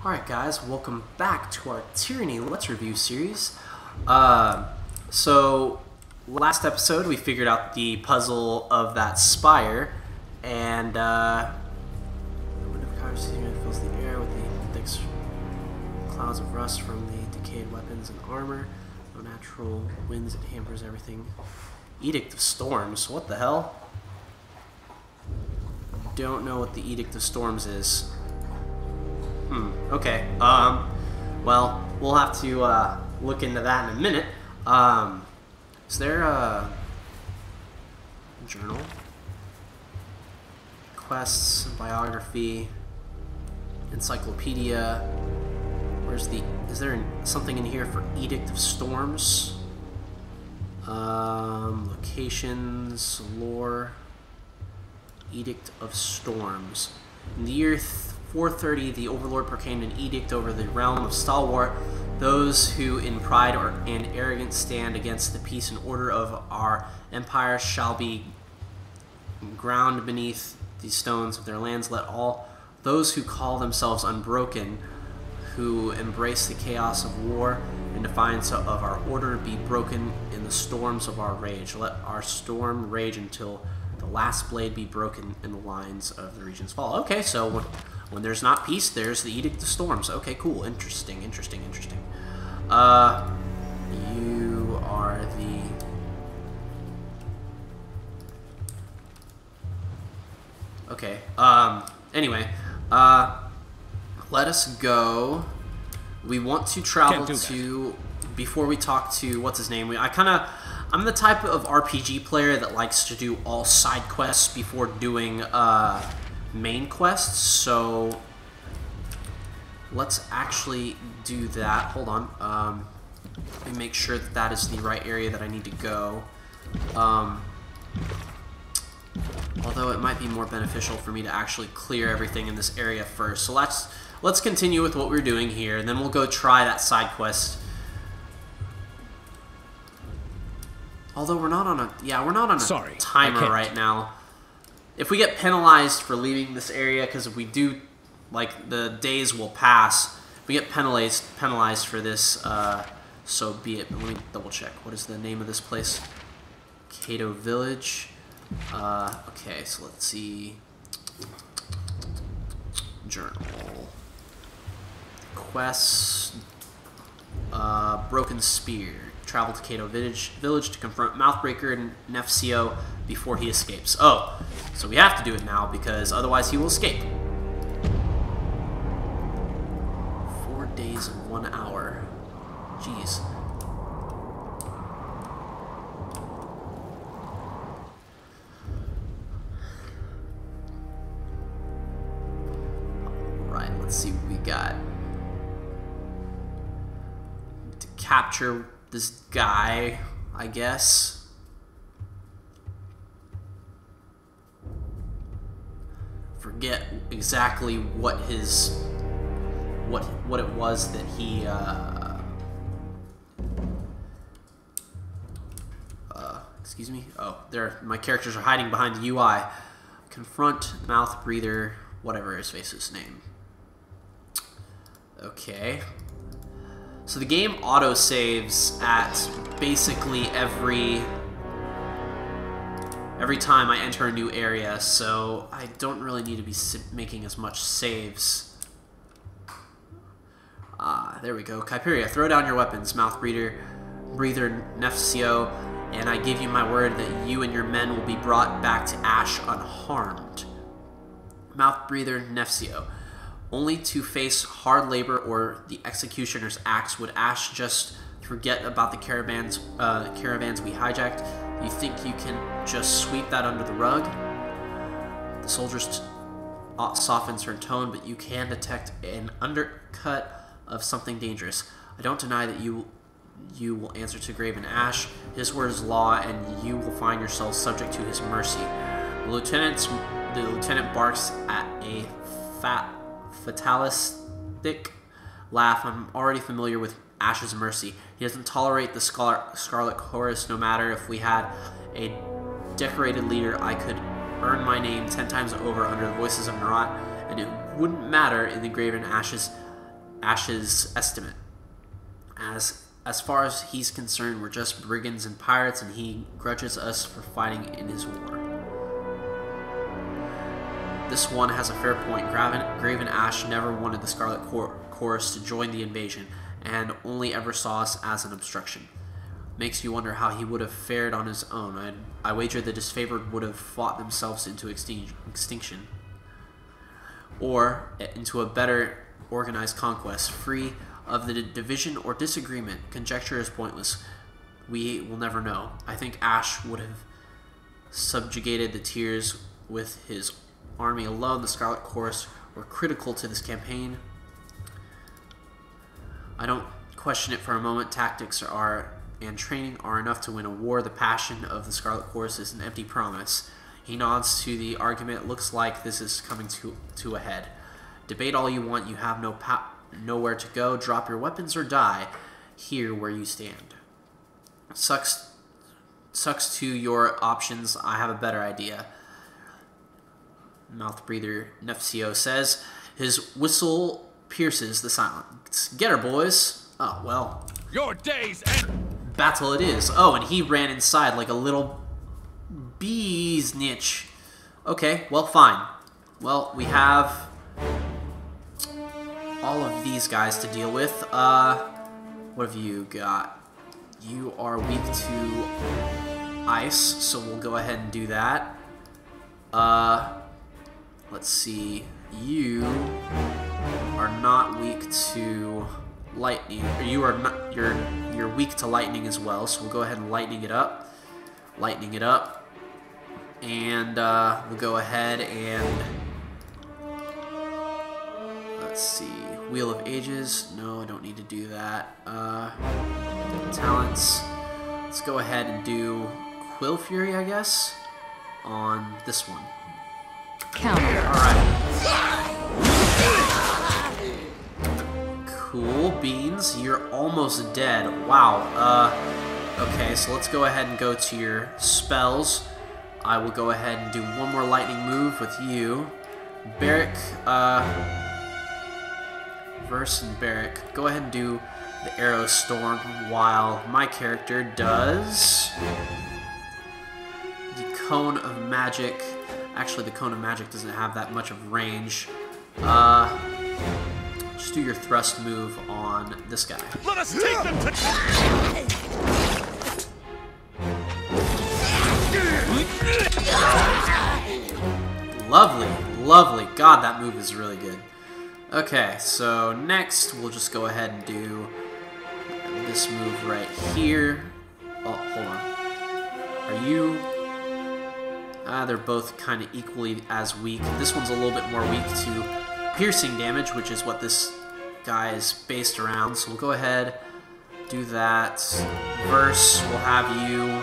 Alright guys, welcome back to our Tyranny Let's Review series. So, last episode we figured out the puzzle of that spire, and the wind of conversation fills the air with the thick clouds of rust from the decayed weapons and armor. No natural winds, it hampers everything. Edict of Storms, what the hell? Don't know what the Edict of Storms is. Okay. Well, we'll have to look into that in a minute. Is there a journal? Quests, biography, encyclopedia. Where's the... Is there something in here for Edict of Storms? Locations, lore. Edict of Storms. In the year 430, the Overlord proclaimed an edict over the realm of Stalwart. Those who in pride and arrogance stand against the peace and order of our empire shall be ground beneath the stones of their lands. Let all those who call themselves unbroken, who embrace the chaos of war and defiance of our order, be broken in the storms of our rage. Let our storm rage until the last blade be broken and the lines of the regions fall. Okay, so when there's not peace, there's the Edict of Storms. Okay, cool. Interesting. You are the... Okay, anyway, let us go. We want to travel to... Before we talk to... What's his name? I'm the type of RPG player that likes to do all side quests before doing, main quests, so let's actually do that. Hold on. Let me make sure that that is the right area that I need to go. Although it might be more beneficial for me to actually clear everything in this area first. So let's continue with what we're doing here, and then we'll go try that side quest. Although we're not on a timer right now. If we get penalized for leaving this area, because if we do, like, the days will pass. If we get penalized for this, so be it. But let me double check. What is the name of this place? Cato Village. Okay, so let's see. Journal. Quests. Broken Spear. Travel to Cato Village to confront Mouthbreaker and Nefcio before he escapes. Oh, so we have to do it now because otherwise he will escape. 4 days and 1 hour. Jeez. Alright, let's see what we got. To capture this guy, I guess. Forget exactly what his what it was that he excuse me. Oh, there, my characters are hiding behind the UI. Confront Mouth Breather, whatever his face's name. Okay. So the game auto-saves at basically every time I enter a new area, so I don't really need to be making as much saves. There we go. Kyperia, throw down your weapons, Mouth Breather Nefcio, and I give you my word that you and your men will be brought back to Ash unharmed. Mouth Breather Nefcio. Only to face hard labor or the executioner's axe would Ash just forget about the caravans we hijacked. You think you can just sweep that under the rug? The soldiers softens her tone, but you can detect an undercut of something dangerous. I don't deny that you will answer to Graven Ash. His word is law, and you will find yourself subject to his mercy. The lieutenant barks at a fatalistic laugh. I'm already familiar with Ash's mercy. He doesn't tolerate the Scarlet Chorus. No matter if we had a decorated leader, I could earn my name 10 times over under the voices of Narat, and it wouldn't matter in the Graven Ash's Ash's estimate. As far as he's concerned, we're just brigands and pirates, and he grudges us for fighting in his war. This one has a fair point. Graven Ash never wanted the Scarlet Chorus to join the invasion, and only ever saw us as an obstruction. Makes you wonder how he would have fared on his own. I wager the disfavored would have fought themselves into extinction, or into a better organized conquest, free of the division or disagreement. Conjecture is pointless. We will never know. I think Ash would have subjugated the Tears with his army alone. The Scarlet Chorus were critical to this campaign. I don't question it for a moment. Tactics and training are enough to win a war. The passion of the Scarlet Chorus is an empty promise. He nods to the argument. Looks like this is coming to a head. Debate all you want. You have nowhere to go. Drop your weapons or die here where you stand. Sucks to your options. I have a better idea. Mouth breather Nefcio says. His whistle pierces the silence. Get her, boys. Oh, well. Your days end. Battle it is. Oh, and he ran inside like a little bee's niche. Okay, well, fine. Well, we have all of these guys to deal with. What have you got? You are weak to ice, so we'll go ahead and do that. Let's see. You are not weak to lightning. You are not. You're weak to lightning as well, so we'll go ahead and lightning it up. And we'll go ahead and let's see. Wheel of Ages. No, I don't need to do that. Talents. Let's go ahead and do Quill Fury, I guess, on this one. Counter. Alright. Cool beans. You're almost dead. Wow. Okay, so let's go ahead and go to your spells. I will go ahead and do one more lightning move with you. Barrick, Verse and Barrick. Go ahead and do the Arrow Storm while my character does the Cone of Magic. Actually, the Cone of Magic doesn't have that much of range. Just do your thrust move on this guy. Let us take them to... Lovely, lovely. God, that move is really good. Okay, so next we'll just go ahead and do this move right here. Oh, hold on. Are you... they're both kind of equally as weak. This one's a little bit more weak to piercing damage, which is what this guy is based around. So we'll go ahead, do that. Verse, we'll have you...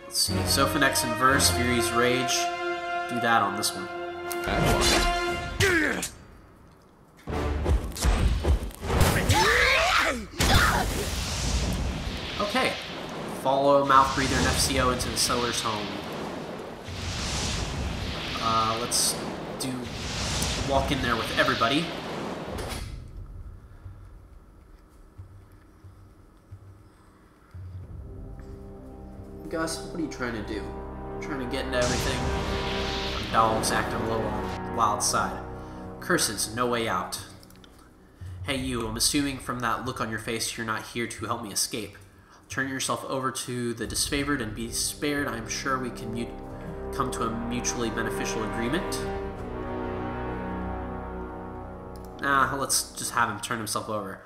Let's see, Sophonex and Verse, Fury's Rage. Do that on this one. Okay. Follow Mouth Breather Nefcio into the Settler's Home. Let's walk in there with everybody. Gus, what are you trying to do? Trying to get into everything? My dog's acting a little on the wild side. Curses, no way out. Hey you, I'm assuming from that look on your face you're not here to help me escape. Turn yourself over to the disfavored and be spared. I'm sure we can come to a mutually beneficial agreement. Nah, let's just have him turn himself over.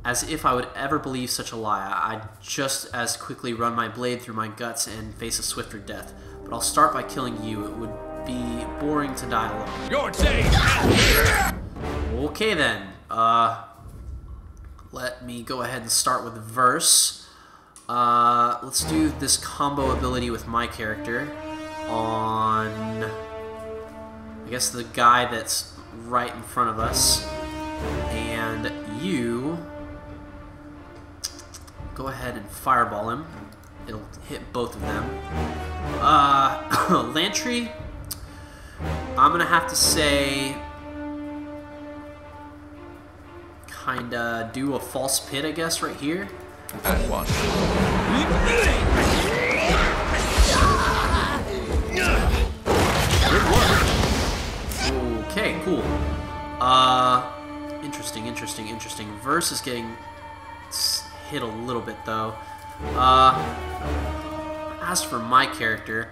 As if I would ever believe such a lie. I'd just as quickly run my blade through my guts and face a swifter death. But I'll start by killing you. It would be boring to die alone. Your day. Okay then. Let me go ahead and start with the Verse. Let's do this combo ability with my character on, I guess, the guy that's right in front of us. And you go ahead and fireball him. It'll hit both of them. Lantry, I'm gonna have to say kinda do a false pit, I guess, right here. At one. Good work. Okay, cool. Interesting. Verse is getting hit a little bit, though. As for my character,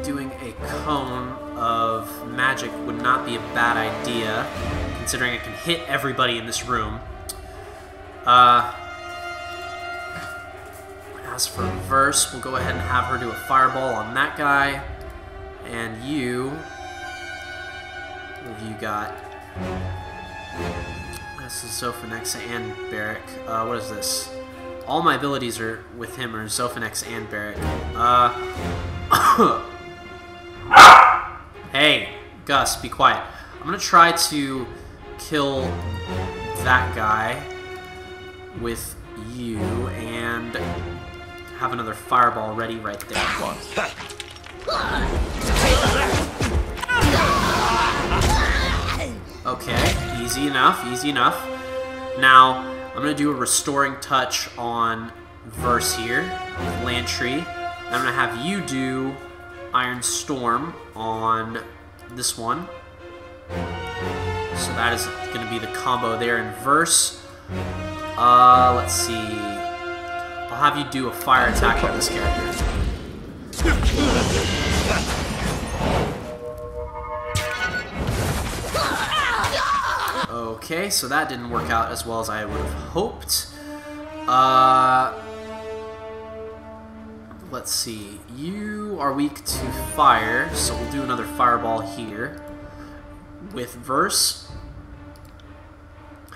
doing a cone of magic would not be a bad idea, considering it can hit everybody in this room. As for Verse, we'll go ahead and have her do a fireball on that guy. And you... what have you got? This is Zophanex and Barrick. What is this? All my abilities are with him are Zophanex and Barrick. Hey, Gus, be quiet. I'm gonna try to kill that guy with you and have another fireball ready right there. Okay, easy enough. Now, I'm going to do a restoring touch on Verse here, Land Tree. I'm going to have you do Iron Storm on this one. So that is going to be the combo there in Verse. Let's see. I'll have you do a fire attack on this character. Okay, so that didn't work out as well as I would have hoped. Let's see. You are weak to fire, so we'll do another fireball here with Verse.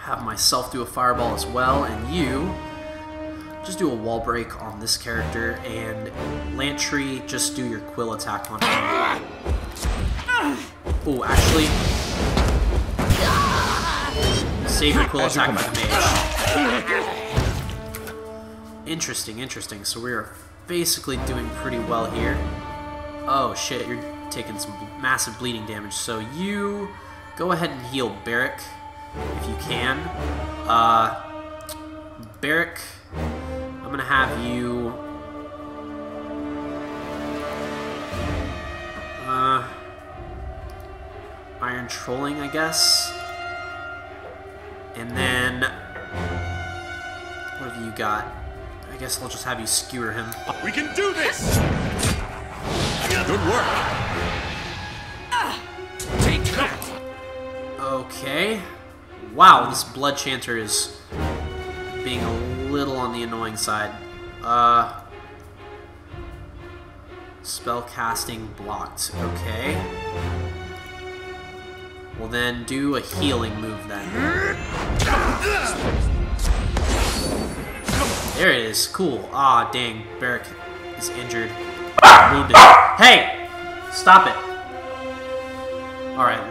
Have myself do a fireball as well, and you just do a wall break on this character, and Lantry, just do your quill attack on him. Oh, actually, save your quill attack for the mage. Interesting. So we are basically doing pretty well here. Oh shit, you're taking some massive bleeding damage. So you go ahead and heal Barrick if you can. Barrick, I'm gonna have you Iron Trolling, I guess. And then what have you got? I guess I'll just have you skewer him. We can do this! Good work! Take that! Okay. Wow, this Blood Chanter is being a little on the annoying side. Spell casting blocked. Okay. Well then, do a healing move then. There it is. Cool. Ah, dang. Barrick is injured. Wounded. Hey! Stop it. Alright.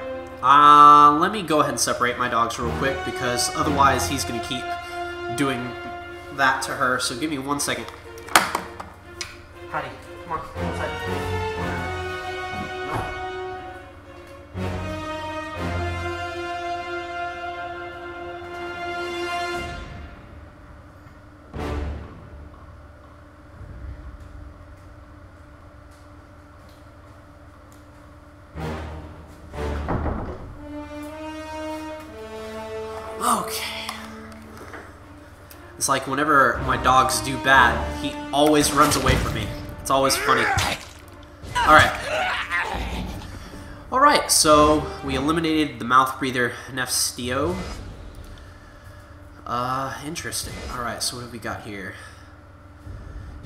Let me go ahead and separate my dogs real quick, because otherwise he's going to keep doing that to her. So give me 1 second. Patty, come on. Outside. Okay. It's like whenever my dogs do bad, he always runs away from me. It's always funny. Alright, so we eliminated the mouth breather Nefstio. Interesting. Alright, so what have we got here?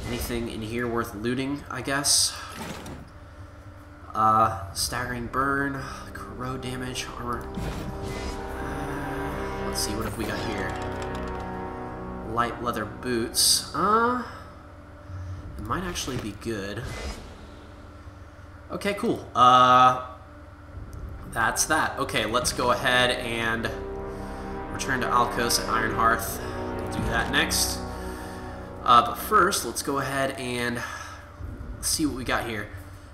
Anything in here worth looting, I guess? Staggering burn, corrode damage, armor. Let's see, what have we got here? Light leather boots. It might actually be good. Okay, cool. That's that. Okay, let's go ahead and return to Alcos at Iron Hearth. We'll do that next. But first, let's go ahead and see what we got here.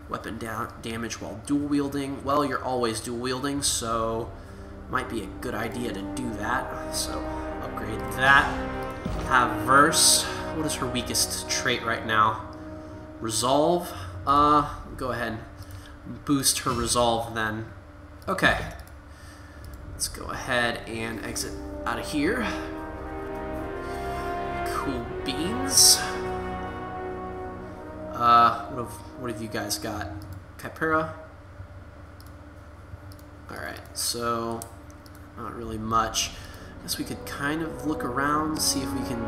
Weapon damage while dual wielding. Well, you're always dual wielding, so Might be a good idea to do that. So upgrade that. Have Verse. What is her weakest trait right now? Resolve. Go ahead and boost her resolve then. Okay. Let's go ahead and exit out of here. Cool beans. What have you guys got? Chipera. Alright, so not really much. I guess we could kind of look around, see if we can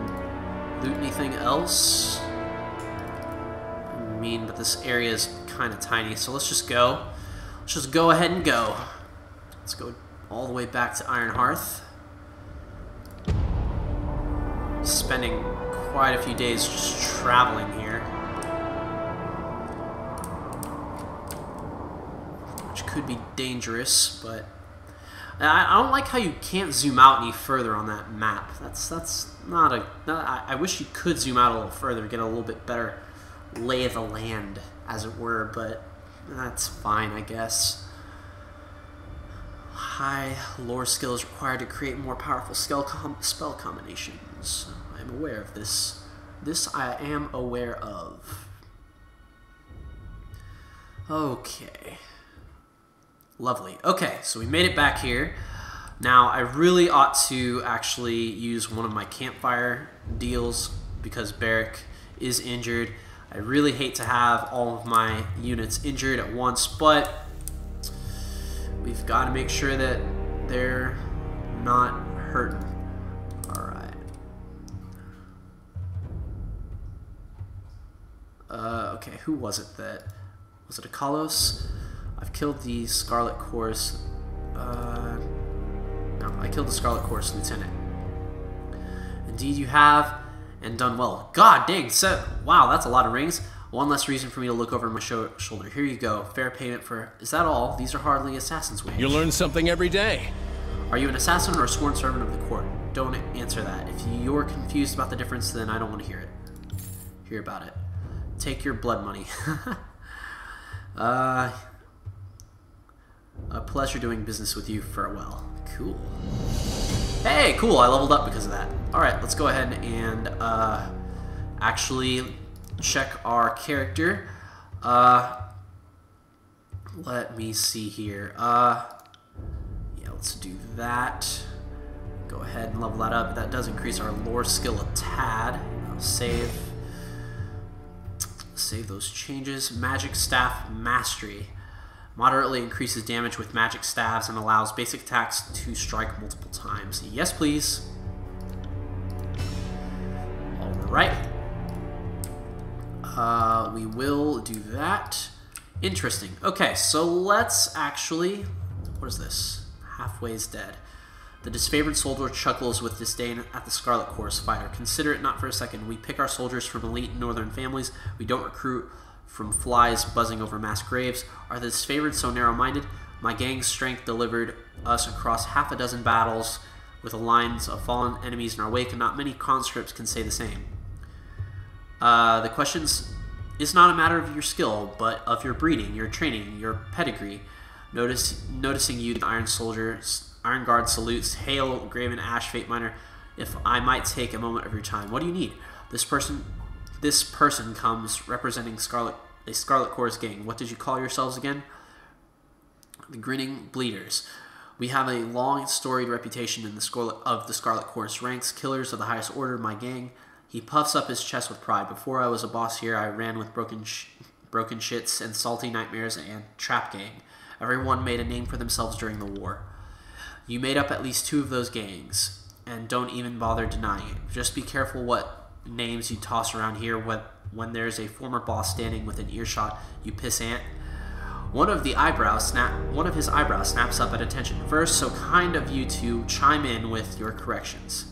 loot anything else. I mean, but this area is kind of tiny, so let's just go. Let's just go ahead and go. Let's go all the way back to Iron Hearth. Spending quite a few days just traveling here. Which could be dangerous, but I don't like how you can't zoom out any further on that map. That's not a... I wish you could zoom out a little further, get a little bit better lay of the land, as it were, but that's fine, I guess. High lore skill is required to create more powerful spell combinations. I am aware of this. This I am aware of. Okay. Lovely. Okay, so we made it back here. Now, I really ought to actually use one of my campfire deals because Barrick is injured. I really hate to have all of my units injured at once, but we've got to make sure that they're not hurting. Alright. Okay, who was it that... Was it a Kalos? I've killed the Scarlet Chorus. No, I killed the Scarlet Chorus Lieutenant. Indeed you have, and done well. God dang, wow, that's a lot of rings. One less reason for me to look over my shoulder. Here you go. Fair payment for... Is that all? These are hardly assassin's wages. You learn something every day. Are you an assassin or a sworn servant of the court? Don't answer that. If you're confused about the difference, then I don't want to hear it. Hear about it. Take your blood money. A pleasure doing business with you. Farewell. Cool. Hey, cool. I leveled up because of that. Alright, let's go ahead and actually check our character. Let me see here. Yeah, let's do that. Go ahead and level that up. That does increase our lore skill a tad. I'll save those changes. Magic Staff Mastery. Moderately increases damage with magic staves and allows basic attacks to strike multiple times. Yes, please. Alright. We will do that. Interesting. Okay, so let's actually... What is this? Halfway's dead. The disfavored soldier chuckles with disdain at the Scarlet Chorus fighter. Consider it not for a second. We pick our soldiers from elite northern families. We don't recruit from flies buzzing over mass graves. Are the disfavored so narrow-minded? My gang's strength delivered us across half a dozen battles with lines of fallen enemies in our wake, and not many conscripts can say the same. The question is not a matter of your skill, but of your breeding, your training, your pedigree. Noticing you, the Iron Guard salutes. Hail, Graven Ash, Fatebinder. If I might take a moment of your time, what do you need? This person comes representing a Scarlet Chorus gang. What did you call yourselves again? The Grinning Bleeders. We have a long storied reputation in the Scarlet Chorus ranks. Killers of the highest order, my gang. He puffs up his chest with pride. Before I was a boss here, I ran with broken shits and salty nightmares and trap gang. Everyone made a name for themselves during the war. You made up at least 2 of those gangs, and don't even bother denying it. Just be careful what names you toss around here when there's a former boss standing within earshot, you pissant. One of his eyebrows snaps up at attention. First, so kind of you to chime in with your corrections.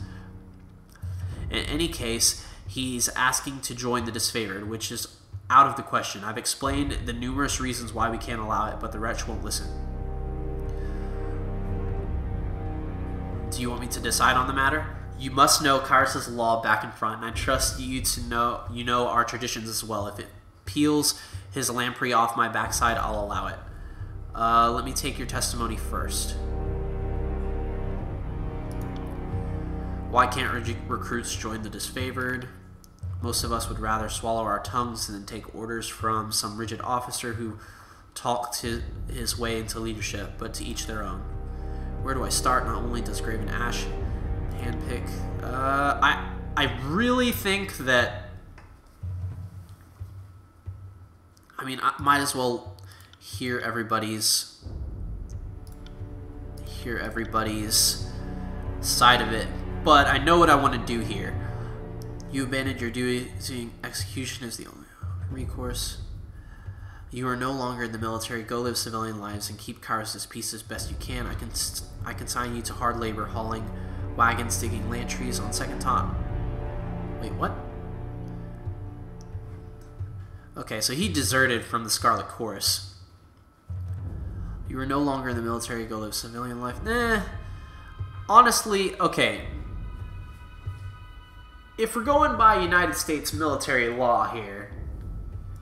In any case, he's asking to join the disfavored, which is out of the question. I've explained the numerous reasons why we can't allow it, but the wretch won't listen. Do you want me to decide on the matter? You must know Kyrus' law back and front, and I trust you to know our traditions as well. If it peels his lamprey off my backside, I'll allow it. Let me take your testimony first. Why can't recruits join the disfavored? Most of us would rather swallow our tongues than take orders from some rigid officer who talked his way into leadership, but to each their own. Where do I start? Not only does Graven Ash handpick... I really think that... I mean, I might as well hear everybody's side of it, but I know what I want to do here. You abandoned your duty, seeing execution as the only recourse. You are no longer in the military. Go live civilian lives and keep Kairos' peace as best you can. I consign you to hard labor, hauling wagons, digging land trees on second thought. Wait, what? Okay, so he deserted from the Scarlet Chorus. You are no longer in the military. Go live civilian life. Nah. Honestly, okay. If we're going by United States military law here,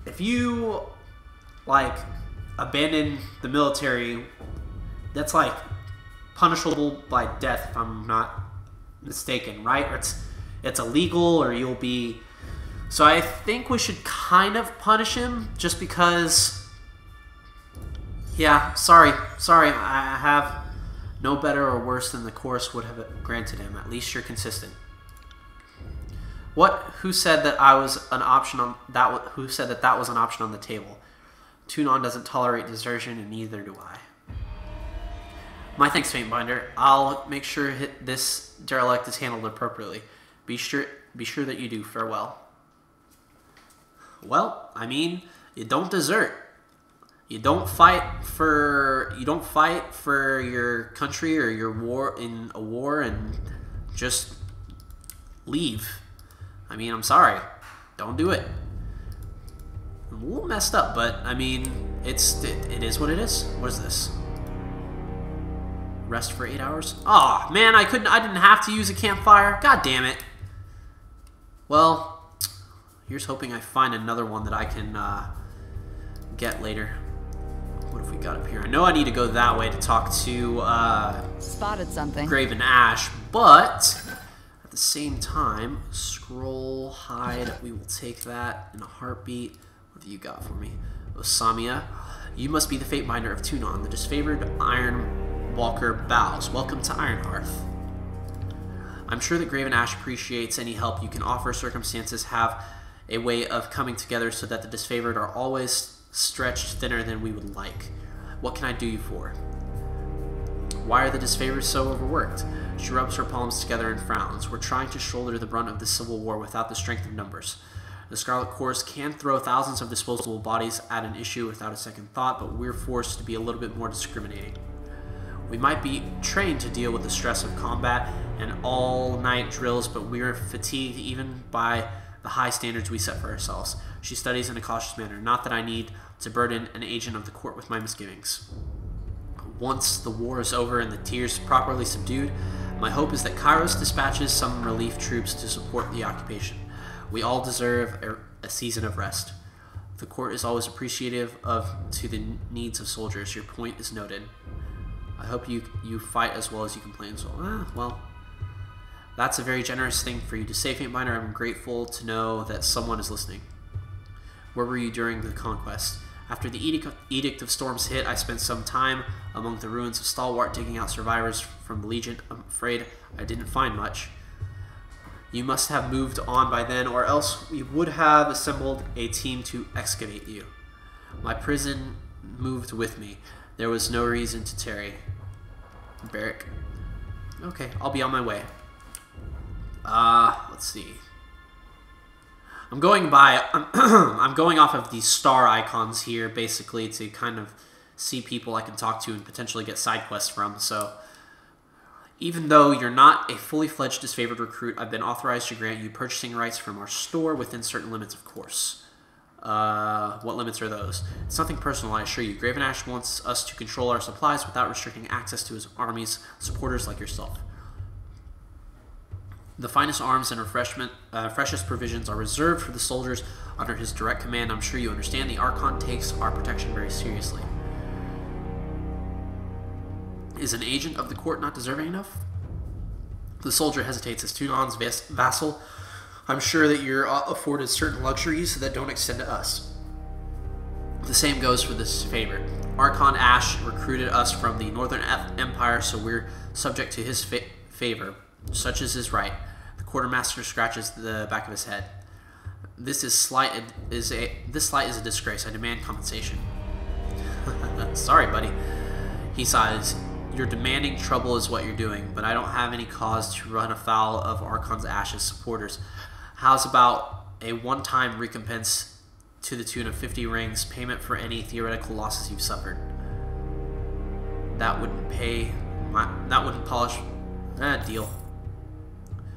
if you, like, abandon the military, that's, like, punishable by death, if I'm not mistaken, right? Or it's illegal, or you'll be... So I think we should kind of punish him, just because... Yeah, sorry, I have no better or worse than the course would have granted him. At least you're consistent. What? Who said that I was an option on that? Who said that that was an option on the table? Tunon doesn't tolerate desertion, and neither do I. My thanks, Fatebinder. I'll make sure this derelict is handled appropriately. Be sure that you do. Farewell. Well, I mean, you don't desert. You don't fight for your country or your war in a war and just leave. I mean, I'm sorry. Don't do it. I'm a little messed up, but I mean, it is what it is. What is this? Rest for 8 hours? Oh man, I didn't have to use a campfire. God damn it. Well, here's hoping I find another one that I can get later. What have we got up here? I know I need to go that way to talk to spotted something. Graven Ash, but at the same time, scroll hide. We will take that in a heartbeat. What have you got for me? Osamia, you must be the Fatebinder of Tunon. The disfavored Iron Walker bows. Welcome to Ironhearth. I'm sure that Graven Ash appreciates any help you can offer. Circumstances have a way of coming together so that the disfavored are always stretched thinner than we would like. What can I do you for? Why are the disfavored so overworked? She rubs her palms together and frowns. We're trying to shoulder the brunt of the civil war without the strength of numbers. The Scarlet Chorus can throw thousands of disposable bodies at an issue without a second thought, but we're forced to be a little bit more discriminating. We might be trained to deal with the stress of combat and all-night drills, but we're fatigued even by the high standards we set for ourselves. She studies in a cautious manner. Not that I need to burden an agent of the court with my misgivings. Once the war is over and the tears properly subdued, my hope is that Kairos dispatches some relief troops to support the occupation. We all deserve a season of rest. The court is always appreciative to the needs of soldiers. Your point is noted. I hope you fight as well as you can play as well. Well, that's a very generous thing for you to say, Fatebinder. I'm grateful to know that someone is listening. Where were you during the conquest? After the Edict of Storms hit, I spent some time among the ruins of Stalwart, digging out survivors from the Legion. I'm afraid I didn't find much. You must have moved on by then, or else we would have assembled a team to excavate you. My prison moved with me. There was no reason to tarry. Barrack. Okay, I'll be on my way. Let's see. I'm going off of these star icons here, basically, to kind of see people I can talk to and potentially get side quests from. So, even though you're not a fully fledged disfavored recruit, I've been authorized to grant you purchasing rights from our store within certain limits, of course. What limits are those? It's nothing personal, I assure you. Graven Ash wants us to control our supplies without restricting access to his army's supporters like yourself. The finest arms and freshest provisions are reserved for the soldiers under his direct command. I'm sure you understand the Archon takes our protection very seriously. Is an agent of the court not deserving enough? The soldier hesitates as Tunon's vassal. I'm sure that you're afforded certain luxuries that don't extend to us. The same goes for this favor. Archon Ash recruited us from the Northern Empire, so we're subject to his favor. Such is his right. The quartermaster scratches the back of his head. This slight is a disgrace. I demand compensation. Sorry, buddy. He sighs. Your demanding trouble is what you're doing, but I don't have any cause to run afoul of Archon's Ash's supporters. How's about a one-time recompense to the tune of 50 rings, payment for any theoretical losses you've suffered? That wouldn't polish. Deal.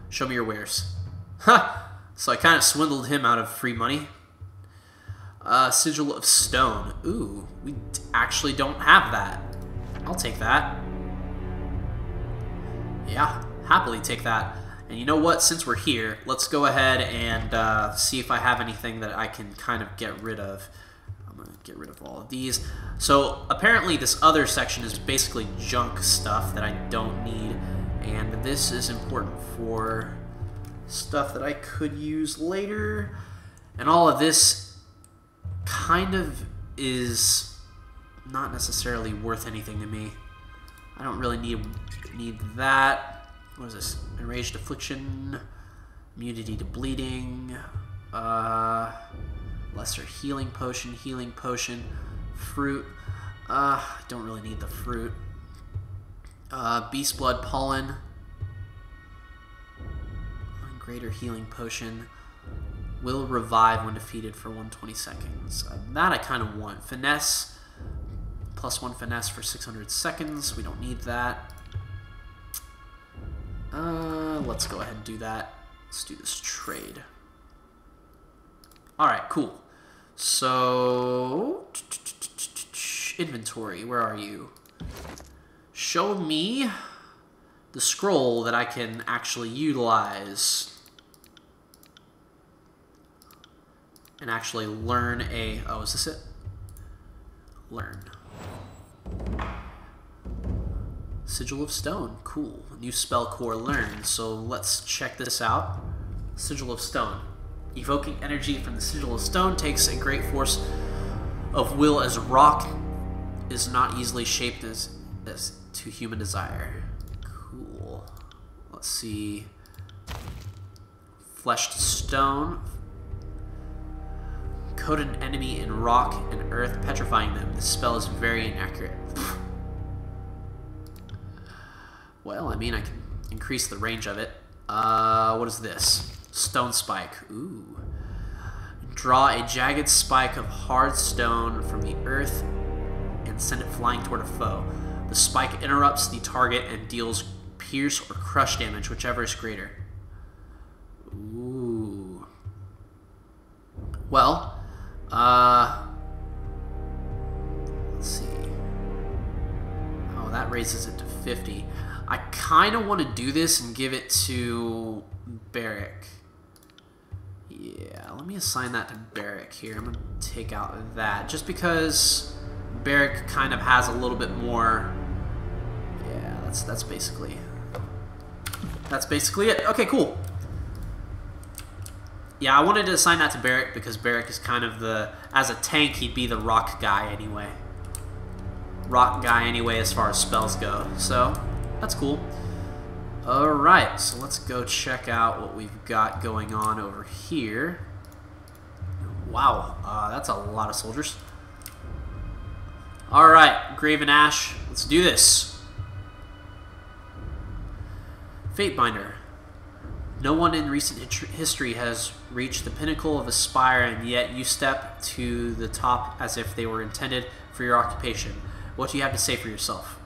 Show me your wares. Ha! So I kind of swindled him out of free money. Sigil of Stone. Ooh, we actually don't have that. I'll take that. Yeah, happily take that. And you know what? Since we're here, let's go ahead and see if I have anything that I can kind of get rid of. I'm going to get rid of all of these. So apparently this other section is basically junk stuff that I don't need. And this is important for stuff that I could use later. And all of this kind of is not necessarily worth anything to me. I don't really need that. What is this? Enraged Affliction, immunity to bleeding, lesser healing potion, fruit. Don't really need the fruit. Beast Blood Pollen, greater healing potion. Will revive when defeated for 120 seconds. That I kind of want. Finesse. +1 finesse for 600 seconds. We don't need that. Let's go ahead and do that. Let's do this trade. Alright, cool. So... inventory, where are you? Show me the scroll that I can actually utilize. And actually learn a... oh, is this it? Learn. Sigil of Stone. Cool. New spell core learned. So let's check this out. Sigil of Stone. Evoking energy from the Sigil of Stone takes a great force of will as rock is not easily shaped as to human desire. Cool. Let's see. Fleshed Stone. Coat an enemy in rock and earth, petrifying them. This spell is very inaccurate. Well, I mean, I can increase the range of it. What is this? Stone Spike. Ooh. Draw a jagged spike of hard stone from the earth and send it flying toward a foe. The spike interrupts the target and deals pierce or crush damage, whichever is greater. Ooh. Well, let's see. Oh, that raises it to 50. I kind of want to do this and give it to Barrick. Yeah, let me assign that to Barrick here. I'm going to take out that just because Barrick kind of has a little bit more. Yeah, that's basically it. Okay, cool. Yeah, I wanted to assign that to Barrick because Barrick is kind of the, as a tank, he'd be the rock guy anyway. Rock guy anyway as far as spells go. So, that's cool. Alright, so let's go check out what we've got going on over here. Wow, that's a lot of soldiers. Alright, Graven Ash, let's do this. Fatebinder. No one in recent history has reached the pinnacle of Aspire, and yet you step to the top as if they were intended for your occupation. What do you have to say for yourself?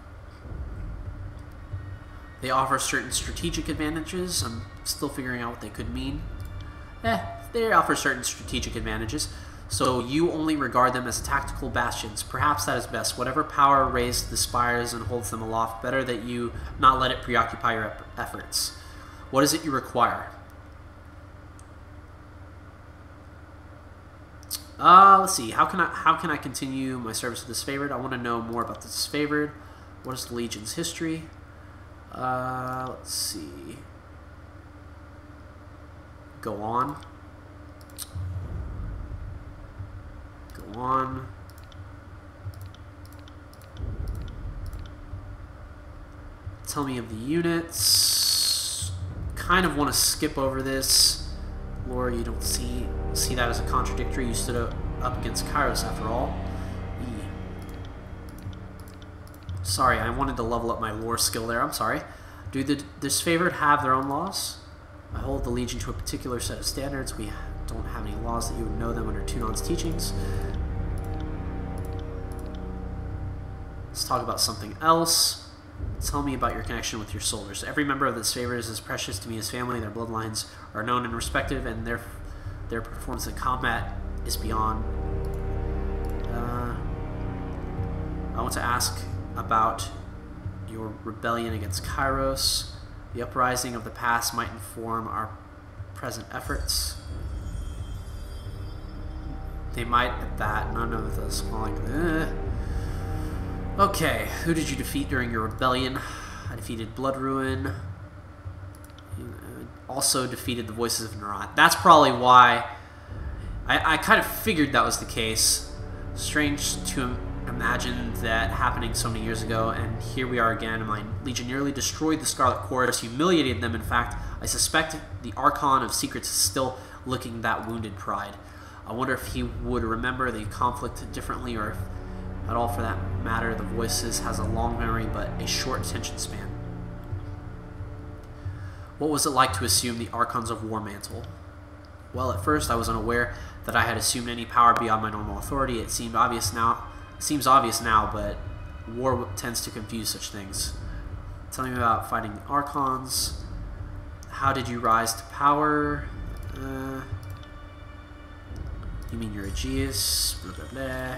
They offer certain strategic advantages. I'm still figuring out what they could mean. They offer certain strategic advantages. So you only regard them as tactical bastions. Perhaps that is best. Whatever power raised the spires and holds them aloft, better that you not let it preoccupy your efforts. What is it you require? Let's see. How can I continue my service with disfavored? I want to know more about the disfavored. What is the Legion's history? Let's see. Go on. Go on. Tell me of the units. Kind of want to skip over this. Laura, you don't see that as a contradictory. You stood up against Kairos after all. Sorry, I wanted to level up my lore skill there. I'm sorry. Do the disfavored have their own laws? I hold the Legion to a particular set of standards. We don't have any laws that you would know them under Tunon's teachings. Let's talk about something else. Tell me about your connection with your soldiers. Every member of the disfavored is as precious to me as family. Their bloodlines are known and respected, and their performance in combat is beyond. I want to ask about your rebellion against Kairos. The uprising of the past might inform our present efforts. They might at that. None of us like Okay, who did you defeat during your rebellion? I defeated Blood Ruin. Also defeated the Voices of Nerat. That's probably why I kind of figured that was the case. Strange to imagine that happening so many years ago, and here we are again. My Legion nearly destroyed the Scarlet Chorus, humiliated them. In fact, I suspect the Archon of Secrets is still licking that wounded pride. I wonder if he would remember the conflict differently, or if, at all for that matter, the Voices has a long memory but a short attention span. What was it like to assume the Archons of War mantle? Well, at first I was unaware that I had assumed any power beyond my normal authority. It seems obvious now, but war tends to confuse such things. Tell me about fighting the Archons. How did you rise to power? You mean you're Aegeus? Blah, blah, blah.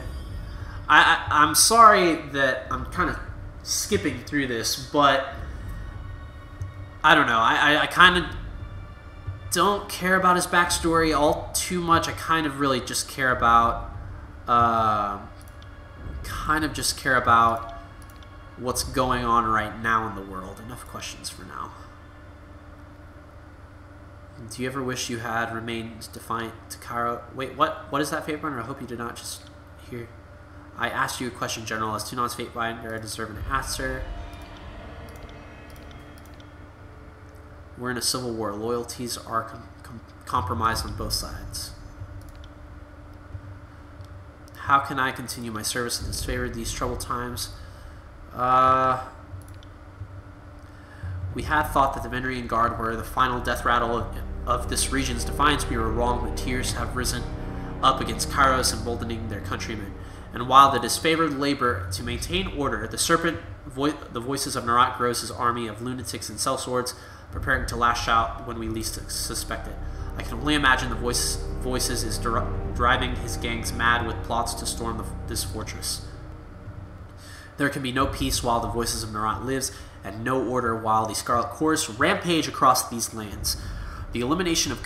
I'm sorry that I'm kind of skipping through this, but I don't know. I kind of don't care about his backstory all too much. I kind of really just care about what's going on right now in the world. Enough questions for now. Do you ever wish you had remained defiant to Cairo? Wait, what is that, Fatebinder? I hope you did not just hear. I asked you a question, General. As Tunon's Fatebinder, I deserve an answer. We're in a civil war. Loyalties are compromised on both sides. How can I continue my service in disfavored these troubled times? We had thought that the Venerian Guard were the final death rattle of this region's defiance. We were wrong. The tears have risen up against Kairos, emboldening their countrymen. And while the disfavored labor to maintain order, the serpent, the Voices of Nerat, grows his army of lunatics and sellswords, preparing to lash out when we least suspect it. I can only imagine the Voices is driving his gangs mad with plots to storm this fortress. There can be no peace while the Voices of Nerat lives, and no order while the Scarlet Chorus rampage across these lands. The elimination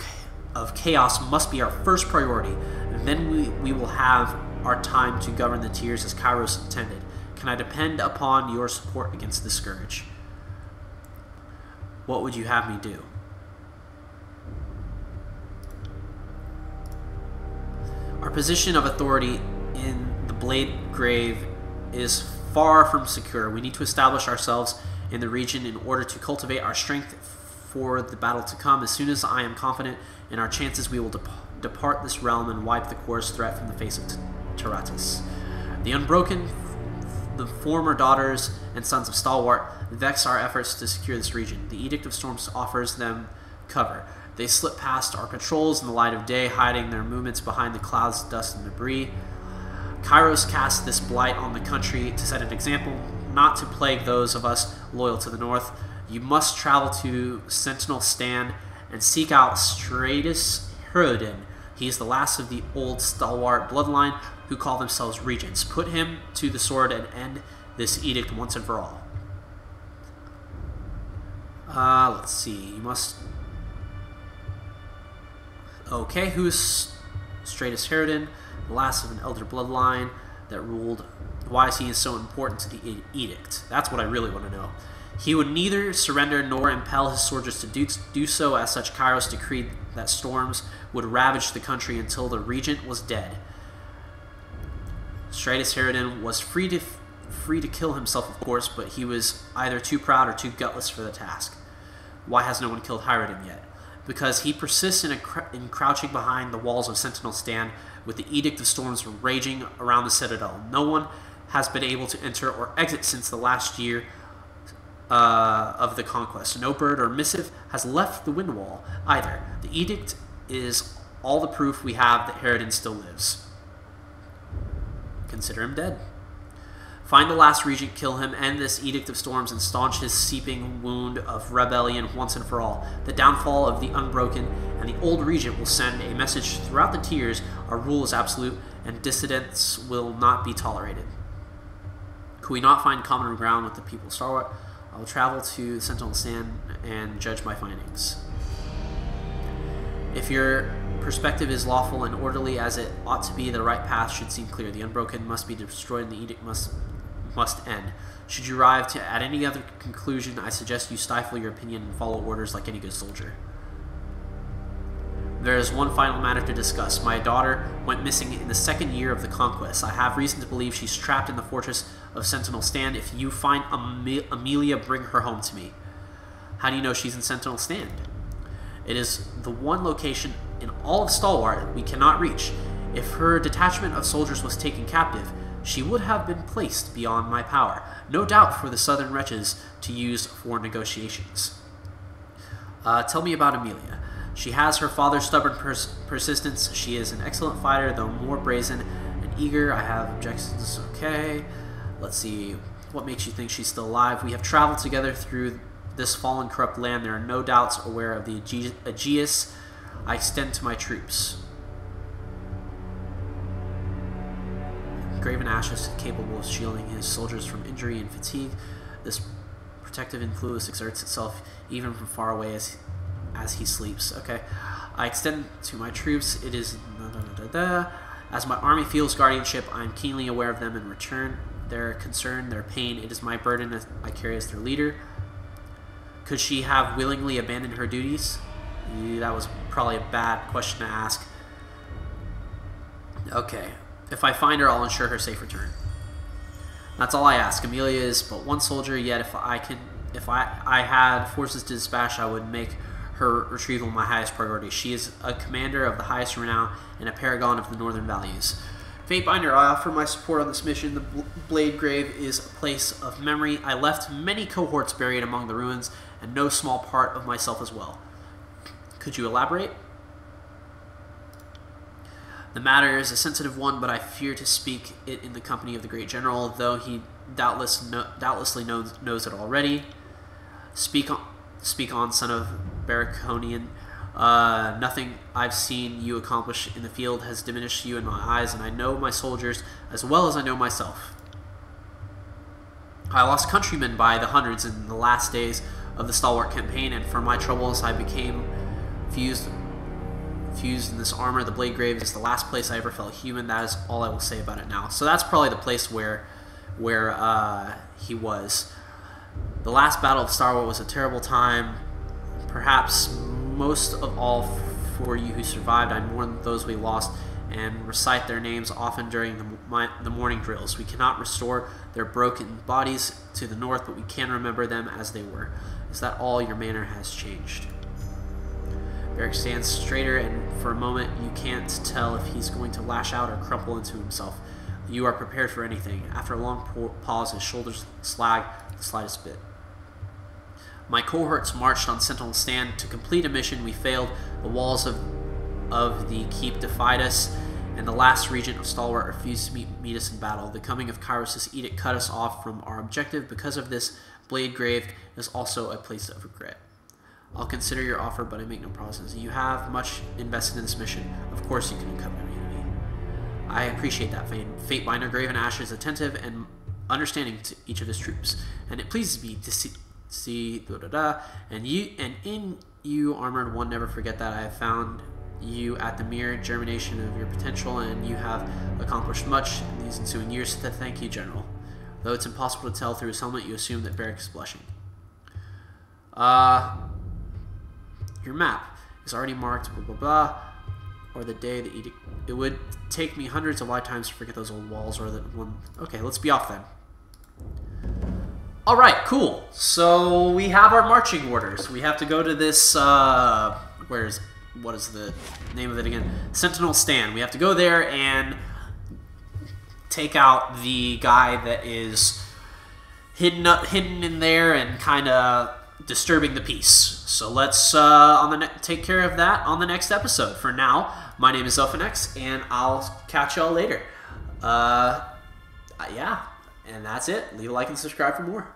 of chaos must be our first priority, and then we will have our time to govern the tiers as Kairos intended. Can I depend upon your support against the Scourge? What would you have me do? Our position of authority in the Blade Grave is far from secure. We need to establish ourselves in the region in order to cultivate our strength for the battle to come. As soon as I am confident in our chances, we will depart this realm and wipe the Chorus threat from the face of Tyranny. The Unbroken, the former daughters and sons of Stalwart, vex our efforts to secure this region. The Edict of Storms offers them cover. They slip past our patrols in the light of day, hiding their movements behind the clouds, dust, and debris. Kairos cast this blight on the country to set an example, not to plague those of us loyal to the north. You must travel to Sentinel Stand and seek out Stratus Herodin. He is the last of the old Stalwart bloodline who call themselves regents. Put him to the sword and end this edict once and for all. Let's see. You must... Okay, who's Stratus Herodin? The last of an elder bloodline that ruled. Why is he so important to the edict? That's what I really want to know. He would neither surrender nor impel his soldiers to do so, as such Kairos decreed that storms would ravage the country until the regent was dead. Stratus Harridan was free to kill himself, of course, but he was either too proud or too gutless for the task. Why has no one killed Harridan yet? Because he persists in crouching behind the walls of Sentinel Stand, with the Edict of Storms raging around the Citadel. No one has been able to enter or exit since the last year of the conquest. No bird or missive has left the wind wall either. The edict is all the proof we have that Harridan still lives. Consider him dead. Find the last regent, kill him, end this Edict of Storms, and staunch his seeping wound of rebellion once and for all. The downfall of the Unbroken and the old regent will send a message throughout the tiers: our rule is absolute and dissidents will not be tolerated. Could we not find common ground with the people of Star Wars? I will travel to the Sentinel Stand and judge my findings. If your perspective is lawful and orderly as it ought to be, the right path should seem clear. The Unbroken must be destroyed and the edict must end. Should you arrive at any other conclusion, I suggest you stifle your opinion and follow orders like any good soldier. There is one final matter to discuss. My daughter went missing in the second year of the conquest. I have reason to believe she's trapped in the fortress of Sentinel Stand. If you find Amelia, bring her home to me. How do you know she's in Sentinel Stand? It is the one location in all of Stalwart we cannot reach. If her detachment of soldiers was taken captive, she would have been placed beyond my power. No doubt for the southern wretches to use for negotiations. Tell me about Amelia. She has her father's stubborn persistence. She is an excellent fighter, though more brazen and eager. I have objections. Okay. Let's see. What makes you think she's still alive? We have traveled together through this fallen, corrupt land. There are no doubts aware of the Aegeus I extend to my troops. Graven Ashes, capable of shielding his soldiers from injury and fatigue. This protective influence exerts itself even from far away as he sleeps. Okay. I extend to my troops. It is... As my army feels guardianship, I am keenly aware of them in return. Their concern, their pain, it is my burden as I carry as their leader. Could she have willingly abandoned her duties? That was probably a bad question to ask. Okay. If I find her, I'll ensure her safe return. That's all I ask. Amelia is but one soldier, yet if I had forces to dispatch, I would make her retrieval my highest priority. She is a commander of the highest renown and a paragon of the northern values. Fatebinder, I offer my support on this mission. The Blade Grave is a place of memory. I left many cohorts buried among the ruins, and no small part of myself as well. Could you elaborate? The matter is a sensitive one, but I fear to speak it in the company of the great general, though he doubtlessly knows it already. Speak on, son of Baraconian. Nothing I've seen you accomplish in the field has diminished you in my eyes, and I know my soldiers as well as I know myself. I lost countrymen by the hundreds in the last days of the Stalwart campaign, and for my troubles I became fused in this armor. The Blade Grave is the last place I ever felt human. That is all I will say about it now. So that's probably the place where he was. The last battle of Star Wars was a terrible time. Perhaps most of all for you who survived, I mourn those we lost and recite their names often during the morning drills. We cannot restore their broken bodies to the north, but we can remember them as they were. Is that all? Your manner has changed. Beric stands straighter, and for a moment you can't tell if he's going to lash out or crumple into himself. You are prepared for anything. After a long pause, his shoulders slag the slightest bit. My cohorts marched on Sentinel Stand to complete a mission. We failed. The walls of the keep defied us, and the last regent of Stalwart refused to meet us in battle. The coming of Kairos' edict cut us off from our objective. Because of this, Blade Grave is also a place of regret. I'll consider your offer, but I make no promises. You have much invested in this mission. Of course you can accompany me. I appreciate that, Fatebinder. Graven Ash is attentive and understanding to each of his troops, and it pleases me to see and in you, armored one, never forget that I have found you at the mere germination of your potential, and you have accomplished much in these ensuing years. Thank you, General. Though it's impossible to tell through his helmet, you assume that Beric is blushing. Your map is already marked, blah, blah, blah. Or the day that you... It would take me hundreds of lifetimes to forget those old walls or that one... Okay, let's be off then. Alright, cool. So we have our marching orders. We have to go to this... what is the name of it again? Sentinel Stand. We have to go there and take out the guy that is hidden in there and kind of disturbing the peace. So let's take care of that on the next episode. For now, my name is Elphinex, and I'll catch y'all later. Yeah, and that's it. Leave a like and subscribe for more.